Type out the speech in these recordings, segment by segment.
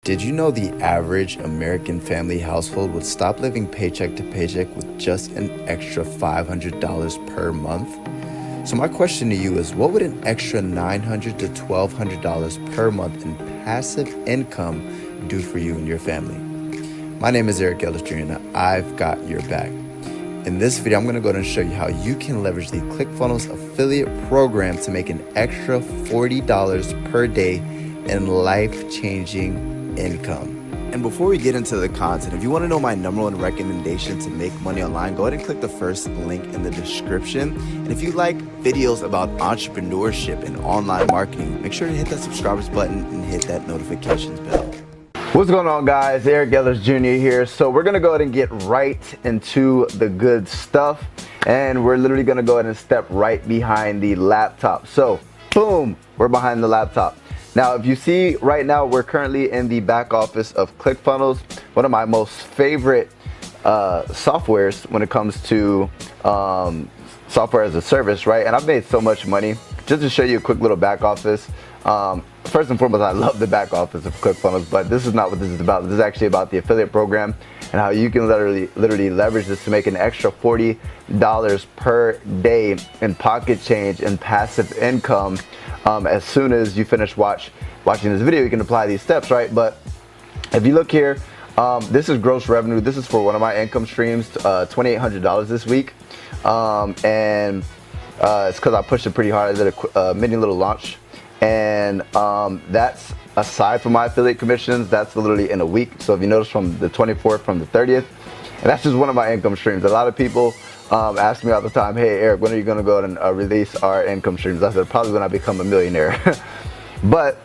Did you know the average American family household would stop living paycheck to paycheck with just an extra $500 per month? So my question to you is, what would an extra $900 to $1,200 per month in passive income do for you and your family? My name is Eric Ellis Jr. and I've got your back. In this video, I'm going to go ahead and show you how you can leverage the Clickfunnels affiliate program to make an extra $40 per day in life-changing income. And before we get into the content, if you want to know my number one recommendation to make money online, go ahead and click the first link in the description. And if you like videos about entrepreneurship and online marketing, make sure to hit that subscribers button and hit that notifications bell. What's going on, guys? Eric Ellis Jr. here. So we're gonna go ahead and get right into the good stuff, and we're literally gonna go ahead and step right behind the laptop. So boom, we're behind the laptop. Now, if you see right now, we're currently in the back office of Clickfunnels, one of my most favorite softwares when it comes to software as a service, right? And I've made so much money. Just to show you a quick little back office. First and foremost, I love the back office of Clickfunnels, but this is not what this is about. This is actually about the affiliate program and how you can literally leverage this to make an extra $40 per day in pocket change and passive income. As soon as you finish watching this video, you can apply these steps, right? But if you look here, this is gross revenue. This is for one of my income streams, $2,800 this week. And it's because I pushed it pretty hard. I did a mini little launch. And that's aside from my affiliate commissions. That's literally in a week. So if you notice, from the 24th, from the 30th, and that's just one of my income streams. A lot of people ask me all the time, hey Eric, when are you going to go and release our income streams? I said, probably when I become a millionaire. But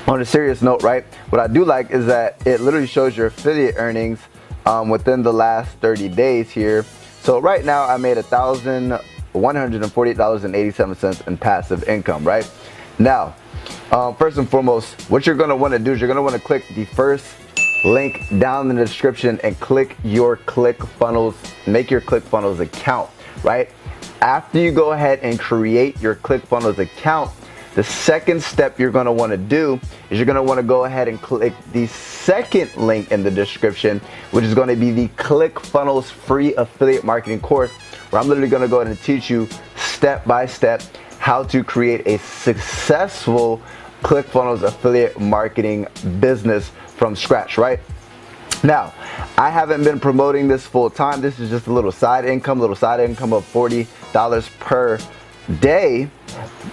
on a serious note, right, what I do like is that it literally shows your affiliate earnings within the last 30 days here. So right now I made $1,148.87 in passive income, right? Now, first and foremost, what you're going to want to do is you're going to want to click the first link down in the description and click your Clickfunnels, make your Clickfunnels account, right? After you go ahead and create your Clickfunnels account, the second step you're going to want to do is you're going to want to go ahead and click the second link in the description, which is going to be the Clickfunnels free affiliate marketing course, where I'm literally going to go ahead and teach you step by step how to create a successful Clickfunnels affiliate marketing business from scratch, right? Now, I haven't been promoting this full time. This is just a little side income of $40 per day.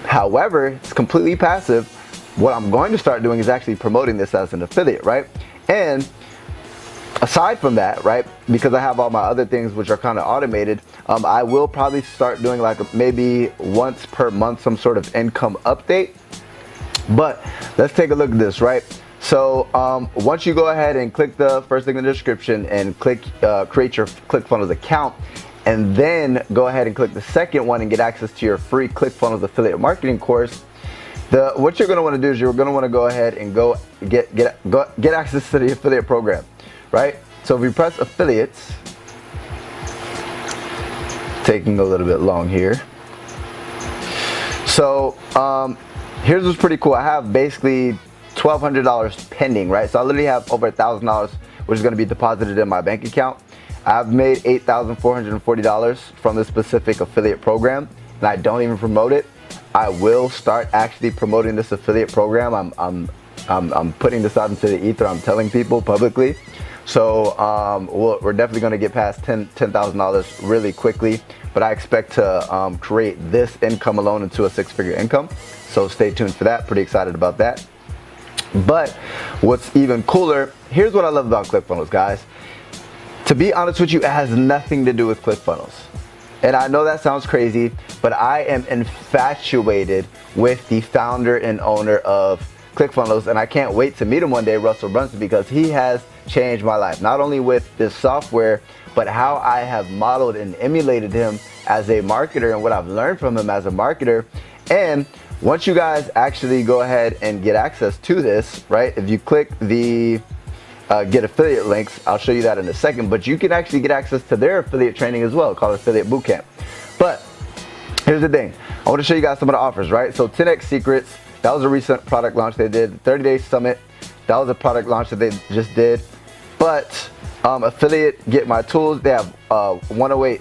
However, it's completely passive. What I'm going to start doing is actually promoting this as an affiliate, right? And aside from that, right, because I have all my other things which are kind of automated, I will probably start doing like maybe once per month some sort of income update. But let's take a look at this, right? So once you go ahead and click the first link in the description and click create your Clickfunnels account, and then go ahead and click the second one and get access to your free Clickfunnels affiliate marketing course, what you're going to want to do is you're going to want to go ahead and get access to the affiliate program, right? So if you press affiliates, taking a little bit long here. So here's what's pretty cool. I have basically $1,200 pending, right? So I literally have over $1,000, which is going to be deposited in my bank account. I've made $8,440 from this specific affiliate program, and I don't even promote it. I will start actually promoting this affiliate program. I'm putting this out into the ether. I'm telling people publicly. So we're definitely going to get past $10,000 really quickly, but I expect to create this income alone into a six-figure income. So stay tuned for that. Pretty excited about that. But what's even cooler, here's what I love about Clickfunnels, guys. To be honest with you, it has nothing to do with Clickfunnels. And I know that sounds crazy, but I am infatuated with the founder and owner of Clickfunnels, and I can't wait to meet him one day, Russell Brunson, because he has changed my life, not only with this software, but how I have modeled and emulated him as a marketer and what I've learned from him as a marketer. And once you guys actually go ahead and get access to this, right, if you click the get affiliate links, I'll show you that in a second, but you can actually get access to their affiliate training as well, called Affiliate Bootcamp. But here's the thing, I want to show you guys some of the offers, right? So 10x Secrets, that was a recent product launch they did, 30-day summit, That was a product launch that they just did. But affiliate, get my tools. They have 108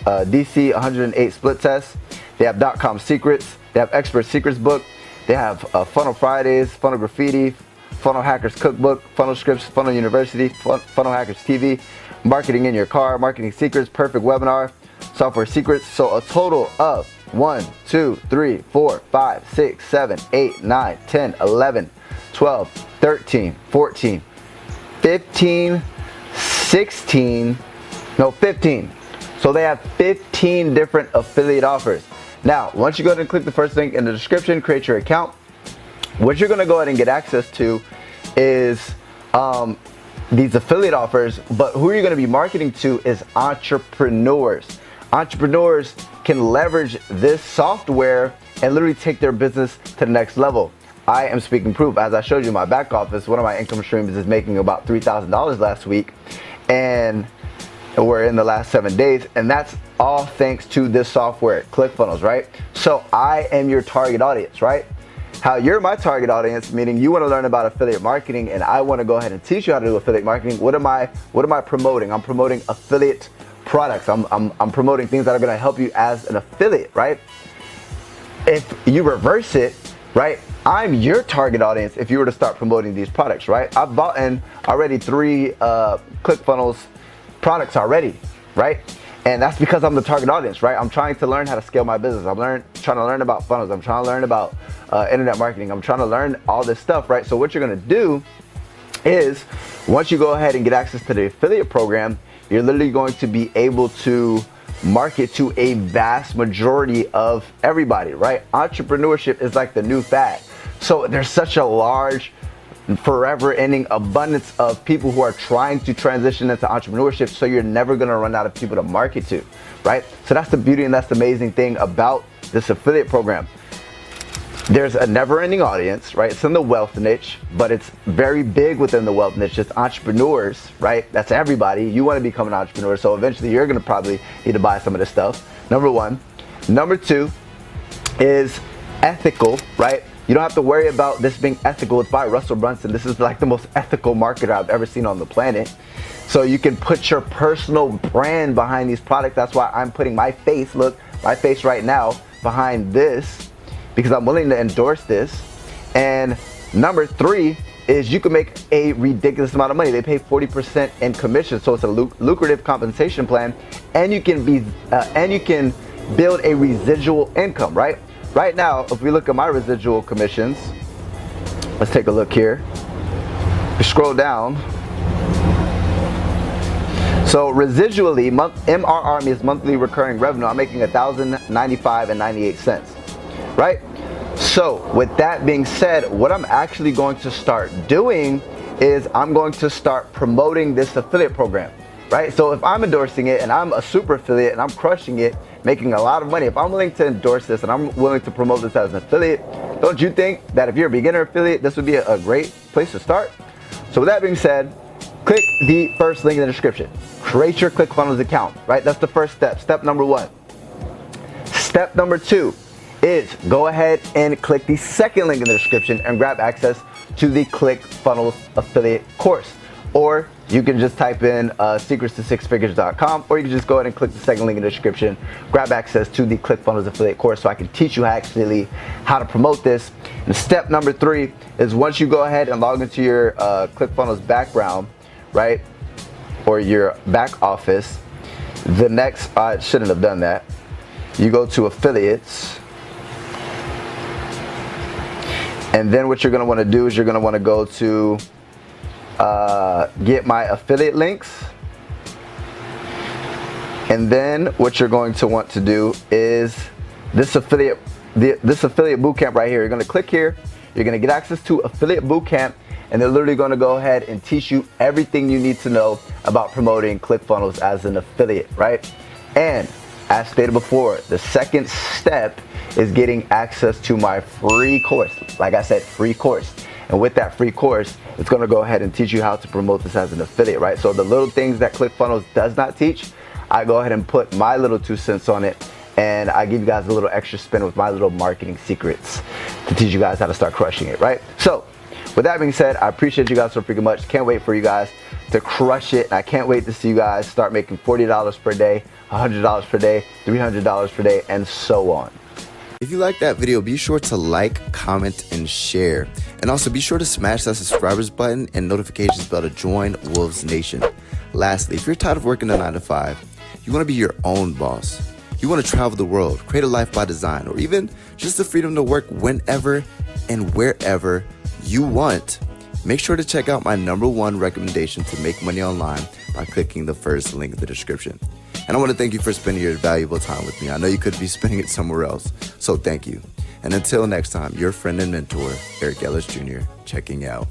DC 108 split tests. They have .com secrets. They have expert secrets book. They have Funnel Fridays, Funnel Graffiti, Funnel Hackers Cookbook, Funnel Scripts, Funnel University, Funnel Hackers TV, Marketing in Your Car, Marketing Secrets, Perfect Webinar, Software Secrets. So a total of 1, 2, 3, 4, 5, 6, 7, 8, 9, 10, 11, 12, 13, 14, 15, 16, no 15. So they have 15 different affiliate offers. Now, once you go ahead and click the first link in the description, create your account, what you're gonna go ahead and get access to is these affiliate offers, but who you're gonna be marketing to is entrepreneurs. Entrepreneurs can leverage this software and literally take their business to the next level. I am speaking proof. As I showed you in my back office, one of my income streams is making about $3,000 last week, and we're in the last 7 days, and that's all thanks to this software, Clickfunnels, right? So I am your target audience, right? How you're my target audience, meaning you want to learn about affiliate marketing, and I want to go ahead and teach you how to do affiliate marketing. What am I promoting? I'm promoting affiliate products. I'm promoting things that are going to help you as an affiliate, right? If you reverse it, right, I'm your target audience if you were to start promoting these products, right? I've bought in already 3 Clickfunnels products already, right? And that's because I'm the target audience, right? I'm trying to learn how to scale my business. I'm trying to learn about funnels. I'm trying to learn about internet marketing. I'm trying to learn all this stuff, right? So what you're gonna do is, once you go ahead and get access to the affiliate program, you're literally going to be able to market to a vast majority of everybody, right? Entrepreneurship is like the new fad. So there's such a large, forever ending abundance of people who are trying to transition into entrepreneurship, so you're never going to run out of people to market to, right? So that's the beauty and that's the amazing thing about this affiliate program. There's a never-ending audience, right? It's in the wealth niche, but it's very big within the wealth niche. It's entrepreneurs, right? That's everybody. You want to become an entrepreneur, so eventually you're going to probably need to buy some of this stuff. Number 1. Number 2 is ethical, right? You don't have to worry about this being ethical. It's by Russell Brunson. This is like the most ethical marketer I've ever seen on the planet. So you can put your personal brand behind these products. That's why I'm putting my face, look, my face right now behind this, because I'm willing to endorse this. And number 3 is you can make a ridiculous amount of money. They pay 40% in commission, so it's a lucrative compensation plan, and you can build a residual income, right? Right now, if we look at my residual commissions, let's take a look here. We scroll down. So residually, MRR means monthly recurring revenue. I'm making $1,095.98, right? So with that being said, what I'm actually going to start doing is I'm going to start promoting this affiliate program, right? So if I'm endorsing it and I'm a super affiliate and I'm crushing it, making a lot of money, if I'm willing to endorse this and I'm willing to promote this as an affiliate, don't you think that if you're a beginner affiliate, this would be a great place to start? So with that being said, click the first link in the description. Create your Clickfunnels account, right? That's the first step, step number 1. Step number 2 is go ahead and click the second link in the description and grab access to the Clickfunnels affiliate course. Or you can just type in secretstosixfigures.com, or you can just go ahead and click the second link in the description, grab access to the Clickfunnels affiliate course so I can teach you actually how to promote this. And step number 3 is once you go ahead and log into your Clickfunnels background, right, or your back office, the next, I shouldn't have done that. You go to affiliates, and then what you're going to want to do is you're going to want to go to get my affiliate links, and then what you're going to want to do is this affiliate bootcamp right here. You're going to click here, you're going to get access to affiliate bootcamp, and they're literally going to go ahead and teach you everything you need to know about promoting Clickfunnels as an affiliate, right? And as stated before, the second step is getting access to my free course. Like I said, free course. And with that free course, it's going to go ahead and teach you how to promote this as an affiliate, right? So the little things that Clickfunnels does not teach, I go ahead and put my little 2 cents on it, and I give you guys a little extra spin with my little marketing secrets to teach you guys how to start crushing it, right? So With that being said, I appreciate you guys so freaking much. Can't wait for you guys to crush it. And I can't wait to see you guys start making $40 per day, $100 per day, $300 per day, and so on. If you like that video, be sure to like, comment, and share. And also be sure to smash that subscribers button and notifications bell to join Wolves Nation. Lastly, if you're tired of working a 9 to 5, you want to be your own boss. You want to travel the world, create a life by design, or even just the freedom to work whenever and wherever you want. Make sure to check out my #1 recommendation to make money online by clicking the first link in the description. And I want to thank you for spending your valuable time with me. I know you could be spending it somewhere else, so thank you. And until next time, your friend and mentor, Eric Ellis Jr., checking out.